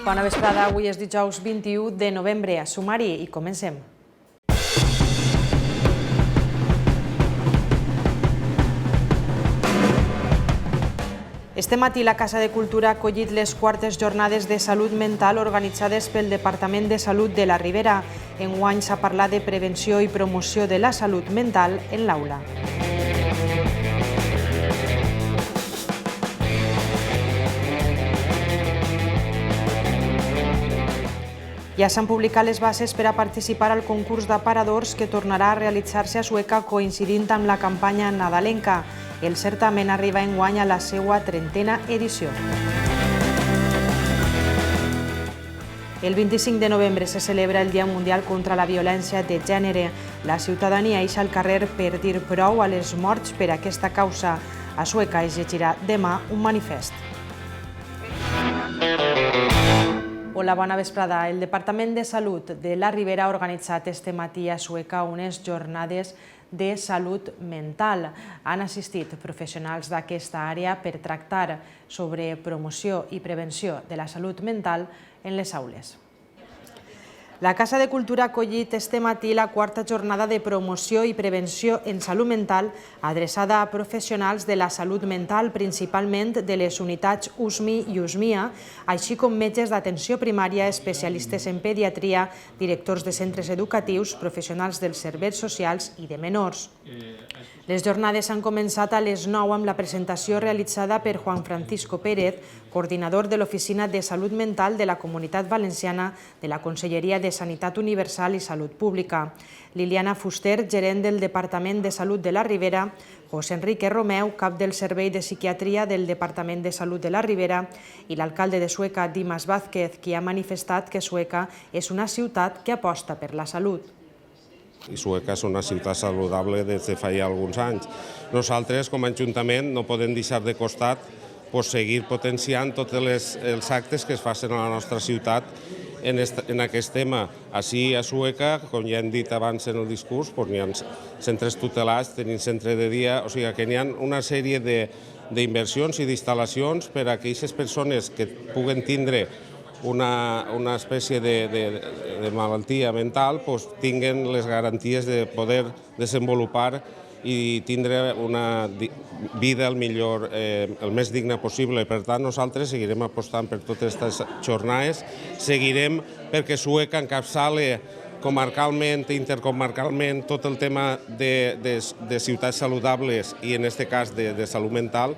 Bona vesprada, avui és dijous 21 de novembre. A sumari i comencem. Este matí la Casa de Cultura ha acollit les quartes jornades de salut mental organitzades pel Departament de Salut de la Ribera. Enguany s'ha parlat de prevenció i promoció de la salut mental en l'aula. Ja s'han publicat les bases per a participar al concurs d'aparadors que tornarà a realitzar-se a Sueca coincidint amb la campanya nadalenca. El certamen arriba enguany a la seva 30a edició. El 25 de novembre se celebra el Dia Mundial contra la Violència de Gènere. La ciutadania ix al carrer per dir prou a les morts per aquesta causa. A Sueca es llegirà demà un manifest. Hola, bona vesprada. El Departament de Salut de la Ribera ha organitzat este matí a Sueca unes jornades de salut mental. Han assistit professionals d'aquesta àrea per tractar sobre promoció i prevenció de la salut mental en les aules. La Casa de Cultura ha acollit este matí la quarta jornada de promoció i prevenció en salut mental adreçada a professionals de la salut mental, principalment de les unitats USMI i USMIA, així com metges d'atenció primària, especialistes en pediatria, directors de centres educatius, professionals dels serveis socials i de menors. Les jornades han començat a les 9 amb la presentació realitzada per Juan Francisco Pérez, coordinador de l'Oficina de Salut Mental de la Comunitat Valenciana de la Conselleria de Sanitat Universal i Salut Pública, Liliana Fuster, gerent del Departament de Salut de la Ribera, José Enrique Romeu, cap del Servei de Psiquiatria del Departament de Salut de la Ribera, i l'alcalde de Sueca, Dimas Vázquez, qui ha manifestat que Sueca és una ciutat que aposta per la salut. I Sueca és una ciutat saludable des de fa ja alguns anys. Nosaltres, com a Ajuntament, no podem deixar de costat seguir potenciant tots els actes que es facin a la nostra ciutat en aquest tema. Així a Sueca, com ja hem dit abans en el discurs, hi ha centres tutelats, tenim centre de dia, o sigui que hi ha una sèrie d'inversions i d'instal·lacions per a aquelles persones que puguen tindre una espècie de malaltia mental tinguen les garanties de poder desenvolupar i tindre una vida el més digna possible. Per tant, nosaltres seguirem apostant per totes aquestes jornades, seguirem perquè Sueca encapçala comarcalment i intercomarcalment tot el tema de ciutats saludables i en aquest cas de salut mental.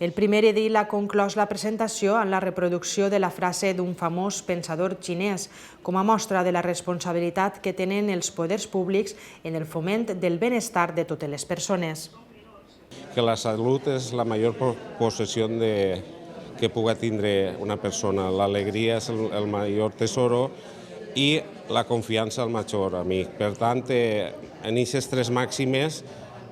El primer edil ha conclòs la presentació amb la reproducció de la frase d'un famós pensador xinès, com a mostra de la responsabilitat que tenen els poders públics en el foment del benestar de totes les persones. Que la salut és la major possessió que pugui tindre una persona. L'alegria és el major tesoro i la confiança el major amic. Per tant, en aquestes tres màximes,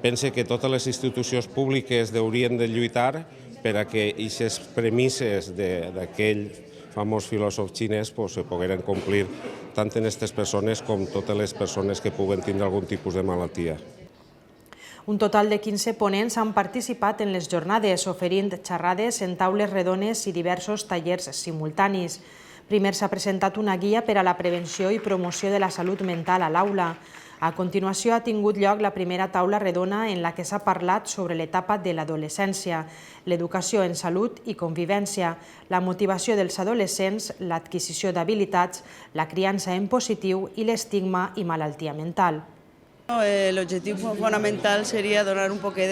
pense que totes les institucions públiques haurien de lluitar per a que aquestes premisses d'aquell famós filòsof xinès se pogueren complir tant en aquestes persones com totes les persones que puguen tindre algun tipus de malaltia. Un total de 15 ponents han participat en les jornades, oferint xerrades en taules redones i diversos tallers simultanis. Primer s'ha presentat una guia per a la prevenció i promoció de la salut mental a l'aula. A continuació ha tingut lloc la primera taula redona en la que s'ha parlat sobre l'etapa de l'adolescència, l'educació en salut i convivència, la motivació dels adolescents, l'adquisició d'habilitats, la criança en positiu i l'estigma i malaltia mental. L'objectiu fonamental seria donar un poquet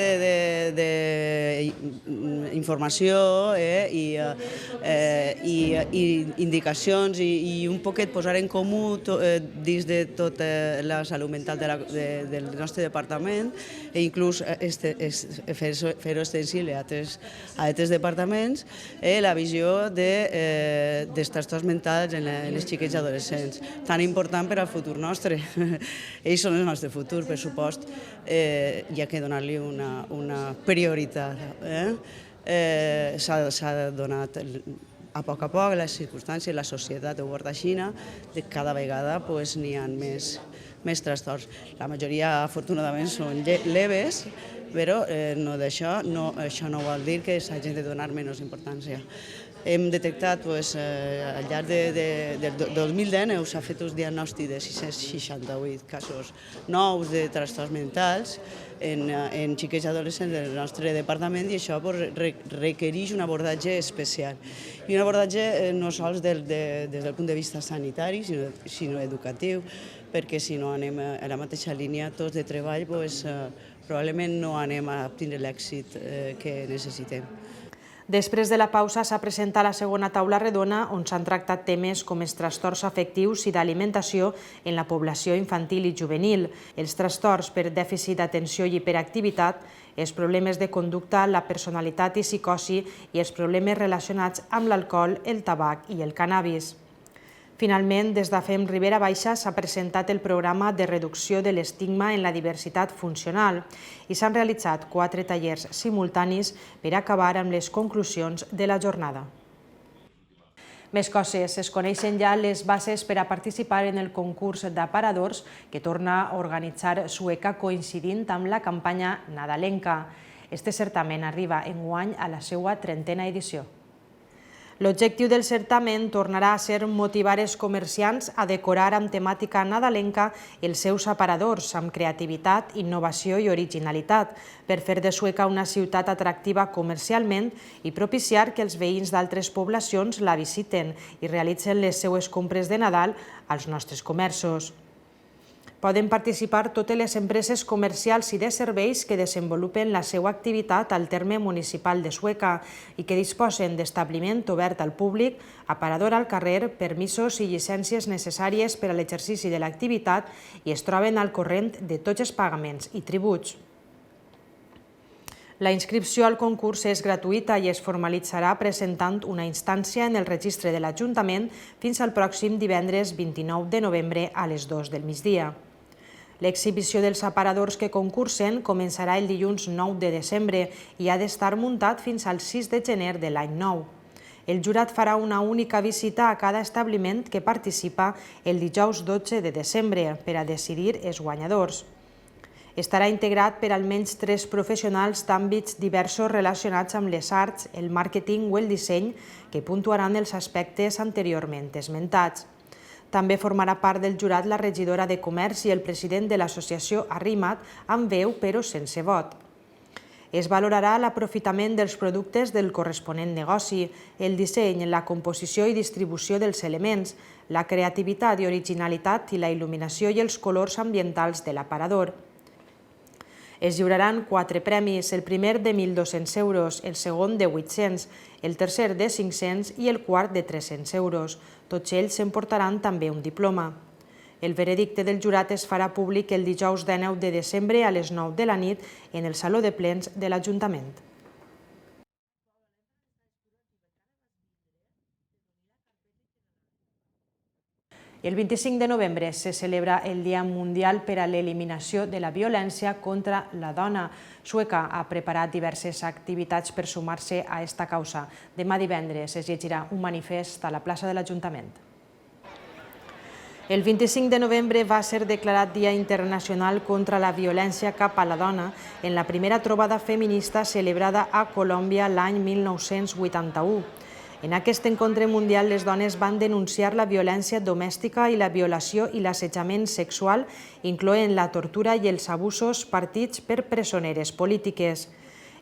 d'informació i indicacions i un poquet posar en comú dins de tota la salut mental del nostre departament i inclús fer-ho extensible a altres departaments la visió dels trastorns mentals en els xiquets i adolescents, tan important per al futur nostre. Ells són el nostre futur. Per supost, hi ha que donar-li una prioritat. S'ha donat a poc les circumstàncies, la societat ho guarda així, cada vegada n'hi ha més trastorns. La majoria, afortunadament, són leves, però això no vol dir que s'hagin de donar menys importància. Hem detectat, al llarg del 2019 s'ha fet un diagnòstic de 668 casos nous de trastorns mentals en xiquets i adolescents del nostre departament, i això requereix un abordatge especial. I un abordatge no sols des del punt de vista sanitari, sinó educatiu, perquè si no anem a la mateixa línia tots de treball, probablement no anem a obtenir l'èxit que necessitem. Després de la pausa s'ha presentat la segona taula redona on s'han tractat temes com els trastorns afectius i d'alimentació en la població infantil i juvenil, els trastorns per dèficit d'atenció i hiperactivitat, els problemes de conducta, la personalitat i psicosi i els problemes relacionats amb l'alcohol, el tabac i el cannabis. Finalment, des de FEM Ribera Baixa s'ha presentat el programa de reducció de l'estigma en la diversitat funcional i s'han realitzat 4 tallers simultanis per acabar amb les conclusions de la jornada. Més coses. Es coneixen ja les bases per a participar en el concurs d'aparadors que torna a organitzar Sueca coincidint amb la campanya nadalenca. Este certamen arriba enguany a la seva 30a edició. L'objectiu del certamen tornarà a ser motivar els comerciants a decorar amb temàtica nadalenca els seus aparadors amb creativitat, innovació i originalitat per fer de Sueca una ciutat atractiva comercialment i propiciar que els veïns d'altres poblacions la visiten i realitzen les seues compres de Nadal als nostres comerços. Poden participar totes les empreses comercials i de serveis que desenvolupen la seva activitat al terme municipal de Sueca i que disposen d'establiment obert al públic, aparador al carrer, permisos i llicències necessàries per a l'exercici de l'activitat i es troben al corrent de tots els pagaments i tributs. La inscripció al concurs és gratuïta i es formalitzarà presentant una instància en el registre de l'Ajuntament fins al pròxim divendres 29 de novembre a les 2 del migdia. L'exhibició dels aparadors que concursen començarà el dilluns 9 de desembre i ha d'estar muntat fins al 6 de gener de l'any nou. El jurat farà una única visita a cada establiment que participa el dijous 12 de desembre per a decidir els guanyadors. Estarà integrat per almenys 3 professionals d'àmbits diversos relacionats amb les arts, el màrqueting o el disseny que puntuaran els aspectes anteriorment esmentats. També formarà part del jurat la regidora de Comerç i el president de l'associació Arrimat, amb veu però sense vot. Es valorarà l'aprofitament dels productes del corresponent negoci, el disseny, la composició i distribució dels elements, la creativitat i originalitat i la il·luminació i els colors ambientals de l'aparador. Es lliuraran 4 premis, el primer de 1.200 euros, el segon de 800, el tercer de 500 i el quart de 300 euros. Tots ells s'emportaran també un diploma. El veredicte del jurat es farà públic el dijous 19 de desembre a les 9 de la nit en el Saló de Plens de l'Ajuntament. El 25 de novembre se celebra el Dia Mundial per a l'Eliminació de la Violència contra la Dona. Sueca ha preparat diverses activitats per sumar-se a esta causa. Demà divendres es llegirà un manifest a la plaça de l'Ajuntament. El 25 de novembre va ser declarat Dia Internacional contra la Violència cap a la Dona en la primera trobada feminista celebrada a Colòmbia l'any 1981. En aquest encontre mundial, les dones van denunciar la violència domèstica i la violació i l'assetjament sexual, incloent la tortura i els abusos partits per presoneres polítiques.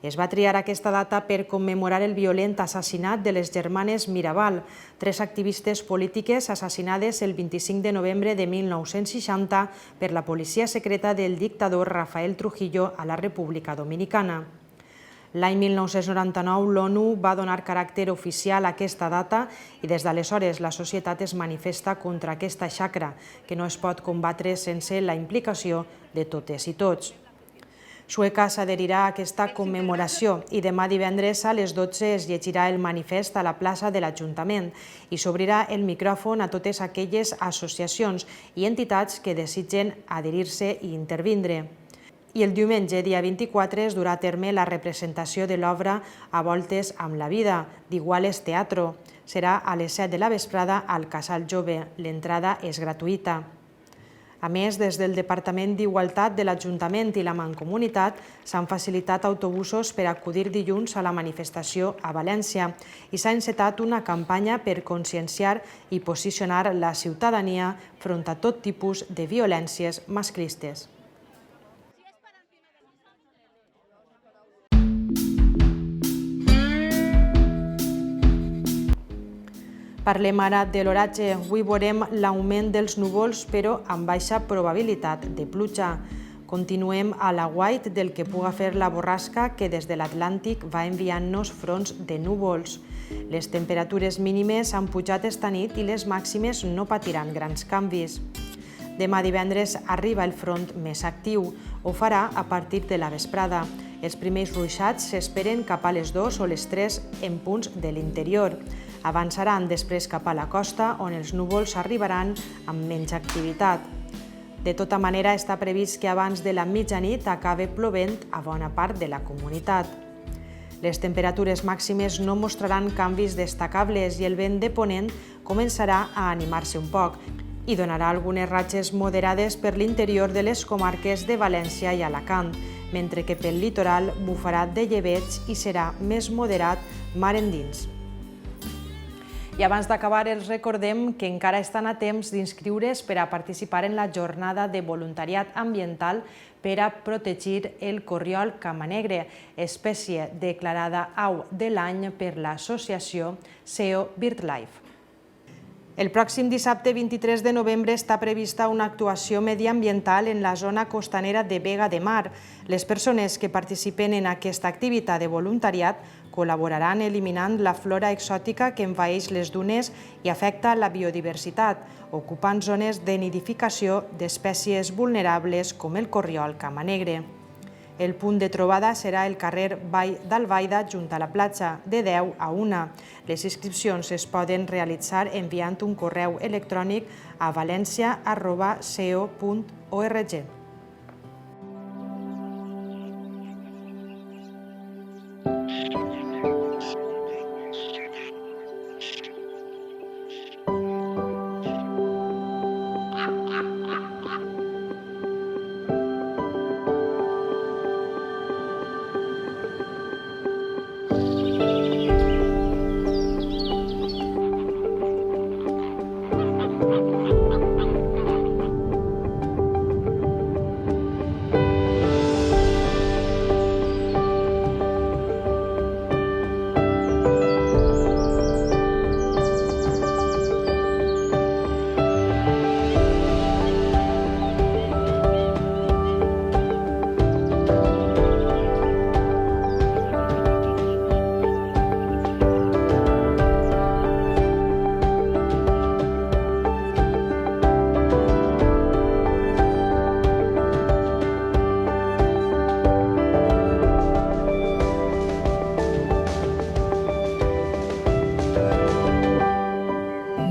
Es va triar aquesta data per commemorar el violent assassinat de les germanes Mirabal, 3 activistes polítiques assassinades el 25 de novembre de 1960 per la policia secreta del dictador Rafael Trujillo a la República Dominicana. L'any 1999 l'ONU va donar caràcter oficial a aquesta data i des d'aleshores la societat es manifesta contra aquesta xacra que no es pot combatre sense la implicació de totes i tots. Sueca s'adherirà a aquesta commemoració i demà divendres a les 12 es llegirà el manifest a la plaça de l'Ajuntament i s'obrirà el micròfon a totes aquelles associacions i entitats que desitgen adherir-se i intervindre. I el diumenge, dia 24, es durà a terme la representació de l'obra A voltes amb la vida, d'Iguales Teatro. Serà a les 7 de la vesprada al Casal Jove. L'entrada és gratuïta. A més, des del Departament d'Igualtat de l'Ajuntament i la Mancomunitat s'han facilitat autobusos per acudir dilluns a la manifestació a València i s'ha encetat una campanya per conscienciar i posicionar la ciutadania front a tot tipus de violències masclistes. Parlem ara de l'oratge. Avui veurem l'augment dels núvols, però amb baixa probabilitat de pluja. Continuem a l'aguait del que puga fer la borrasca que des de l'Atlàntic va enviant-nos fronts de núvols. Les temperatures mínimes han pujat esta nit i les màximes no patiran grans canvis. Demà divendres arriba el front més actiu. Ho farà a partir de la vesprada. Els primers ruixats s'esperen cap a les 2 o les 3 en punts de l'interior. Avançaran després cap a la costa, on els núvols arribaran amb menys activitat. De tota manera, està previst que abans de la mitjanit acabe plovent a bona part de la comunitat. Les temperatures màximes no mostraran canvis destacables i el vent de ponent començarà a animar-se un poc i donarà algunes ratxes moderades per l'interior de les comarques de València i Alacant, mentre que pel litoral bufarà de llebeig i serà més moderat mar endins. I abans d'acabar, els recordem que encara estan a temps d'inscriure's per a participar en la jornada de voluntariat ambiental per a protegir el corriol camanegre, espècie declarada au de l'any per l'associació SEO BirdLife. El pròxim dissabte 23 de novembre està prevista una actuació mediambiental en la zona costanera de Vega de Mar. Les persones que participen en aquesta activitat de voluntariat col·laboraran eliminant la flora exòtica que envaeix les dunes i afecta la biodiversitat, ocupant zones de nidificació d'espècies vulnerables com el corriol camanegre. El punt de trobada serà el carrer Vall d'Albaida, junt a la platja, de 10 a 1. Les inscripcions es poden realitzar enviant un correu electrònic a valencia@seo.org.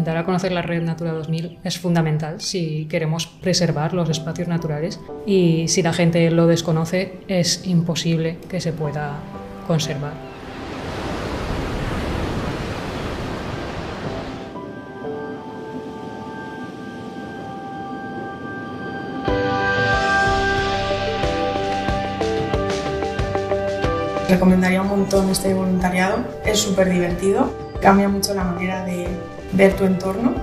Dar a conocer la Red Natura 2000 es fundamental si queremos preservar los espacios naturales y si la gente lo desconoce es imposible que se pueda conservar. Recomendaría un montón este voluntariado, es súper divertido, cambia mucho la manera de ver tu entorno.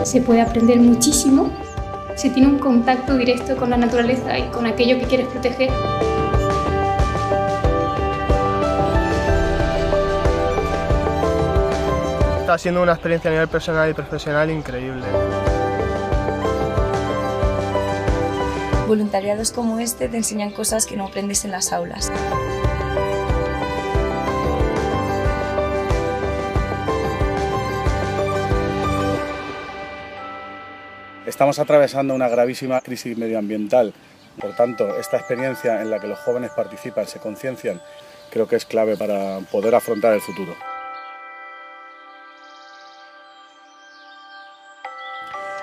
Se puede aprender muchísimo, se tiene un contacto directo con la naturaleza y con aquello que quieres proteger. Está siendo una experiencia a nivel personal y profesional increíble. Voluntariados como este te enseñan cosas que no aprendes en las aulas. Estamos atravesando una gravísima crisis medioambiental. Por tanto, esta experiencia en la que los jóvenes participan, se conciencian, creo que es clave para poder afrontar el futuro.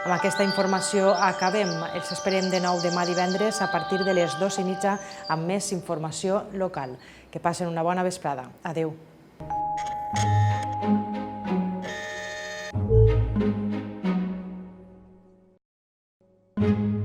Amb aquesta informació acabem. Els esperem de nou demà divendres a partir de les 2:30 amb més informació local. Que passen una bona vesprada. Adéu. Catalunya.